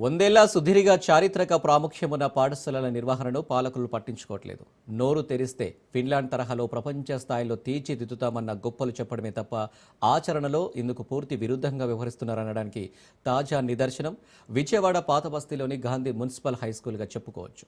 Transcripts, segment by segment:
వందేళ్ల సుదీర్ఘ చారిత్రక ప్రాముఖ్యమున్న పాఠశాలల నిర్వహణను పాలకులు పట్టించుకోవట్లేదు. నోరు తెరిస్తే ఫిన్లాండ్ తరహాలో ప్రపంచ స్థాయిలో తీర్చిదిద్దుతామన్న గొప్పలు చెప్పడమే తప్ప ఆచరణలో ఇందుకు పూర్తి విరుద్ధంగా వ్యవహరిస్తున్నారనడానికి తాజా నిదర్శనం విజయవాడ పాత బస్తీలోని గాంధీ మున్సిపల్ హైస్కూల్గా చెప్పుకోవచ్చు.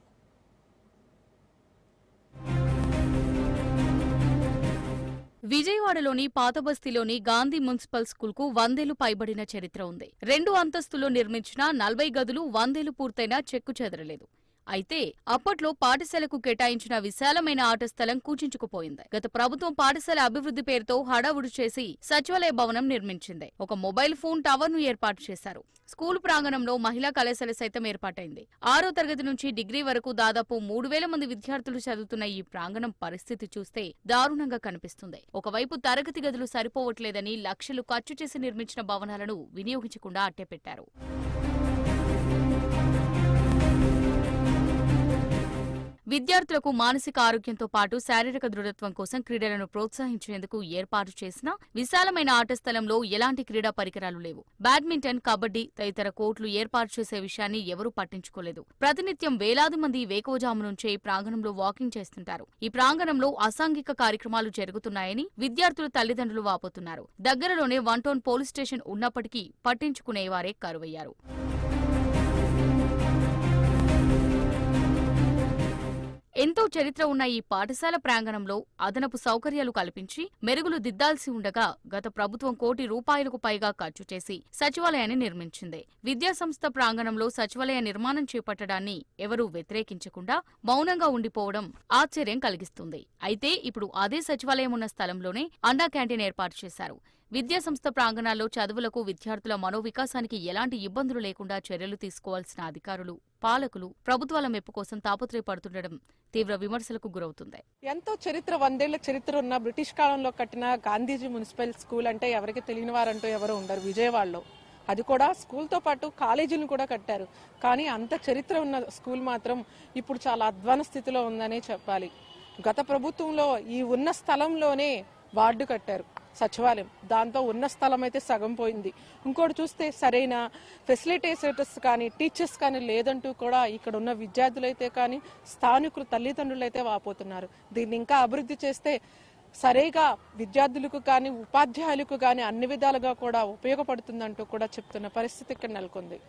విజయవాడలోని పాతబస్తీలోని గాంధీ మున్సిపల్ స్కూల్కు 100 పైబడిన చరిత్ర ఉంది. 2 అంతస్తులు నిర్మించిన 40 గదులు 100 పూర్తయినా చెక్కు చెదరలేదు. అయితే అప్పట్లో పాఠశాలకు కేటాయించిన విశాలమైన ఆట స్థలం కూచించుకుపోయింది. గత ప్రభుత్వం పాఠశాల అభివృద్ధి పేరుతో హడావుడి చేసి సచివాలయ భవనం నిర్మించింది. ఒక మొబైల్ ఫోన్ టవర్ను ఏర్పాటు చేశారు. స్కూల్ ప్రాంగణంలో మహిళా కళాశాల సైతం ఏర్పాటైంది. 6వ తరగతి నుంచి డిగ్రీ వరకు దాదాపు 3000 మంది విద్యార్థులు చదువుతున్న ఈ ప్రాంగణం పరిస్థితి చూస్తే దారుణంగా కనిపిస్తుంది. ఒకవైపు తరగతి గదులు సరిపోవట్లేదని లక్షలు ఖర్చు చేసి నిర్మించిన భవనాలను వినియోగించకుండా అట్టెపెట్టారు. విద్యార్థులకు మానసిక ఆరోగ్యంతో పాటు శారీరక దృఢత్వం కోసం క్రీడలను ప్రోత్సహించేందుకు ఏర్పాటు చేసిన విశాలమైన ఆట స్థలంలో ఎలాంటి క్రీడా పరికరాలు లేవు. బ్యాడ్మింటన్, కబడ్డీ తదితర కోర్టులు ఏర్పాటు చేసే విషయాన్ని ఎవరూ పట్టించుకోలేదు. ప్రతినిత్యం వేలాది మంది వేకువజాము నుంచే ప్రాంగణంలో వాకింగ్ చేస్తుంటారు. ఈ ప్రాంగణంలో అసాంఘిక కార్యక్రమాలు జరుగుతున్నాయని విద్యార్థుల తల్లిదండ్రులు వాపోతున్నారు. దగ్గరలోనే 1 టౌన్ పోలీస్ స్టేషన్ ఉన్నప్పటికీ పట్టించుకునేవారే కరువయ్యారు. ఎంతో చరిత్ర ఉన్న ఈ పాఠశాల ప్రాంగణంలో అదనపు సౌకర్యాలు కల్పించి మెరుగులు దిద్దాల్సి ఉండగా గత ప్రభుత్వం ₹1 కోటి పైగా ఖర్చు చేసి సచివాలయాన్ని నిర్మించింది. విద్యాసంస్థ ప్రాంగణంలో సచివాలయ నిర్మాణం చేపట్టడాన్ని ఎవరూ వ్యతిరేకించకుండా మౌనంగా ఉండిపోవడం ఆశ్చర్యం కలిగిస్తుంది. అయితే ఇప్పుడు అదే సచివాలయం ఉన్న స్థలంలోనే అండా క్యాంటీన్ ఏర్పాటు చేశారు. విద్యాసంస్థ ప్రాంగణాల్లో చదువులకు విద్యార్థుల మనోవికాసానికి ఎలాంటి ఇబ్బందులు లేకుండా చర్యలు తీసుకోవాల్సిన అధికారులు, పాలకులు ప్రభుత్వాల మెప్పు కోసం తాపత్రయపడుతుండడం తీవ్ర విమర్శలకు గురవుతుంది. ఎంతో చరిత్ర, 100 ఏళ్ల చరిత్ర ఉన్న బ్రిటిష్ కాలంలో కట్టిన గాంధీజీ మున్సిపల్ స్కూల్ అంటే ఎవరికి తెలియని వారంటూ ఎవరు ఉండరు విజయవాడలో. అది కూడా స్కూల్తో పాటు కాలేజీలను కూడా కట్టారు. కానీ అంత చరిత్ర ఉన్న స్కూల్ మాత్రం ఇప్పుడు చాలా అధ్వాన స్థితిలో ఉందనే చెప్పాలి. గత ప్రభుత్వంలో ఈ ఉన్న స్థలంలోనే వార్డు కట్టారు, సచివాలయం. దాంతో ఉన్న స్థలం అయితే సగం పోయింది. ఇంకోటి చూస్తే సరైన ఫెసిలిటేటర్స్ కానీ టీచర్స్ కానీ లేదంటూ కూడా ఇక్కడ ఉన్న విద్యార్థులైతే కానీ స్థానికులు తల్లిదండ్రులు అయితే వాపోతున్నారు. దీన్ని ఇంకా అభివృద్ధి చేస్తే సరిగా విద్యార్థులకు కానీ ఉపాధ్యాయులకు కానీ అన్ని విధాలుగా కూడా ఉపయోగపడుతుందంటూ కూడా చెప్తున్న పరిస్థితి ఇక్కడ నెలకొంది.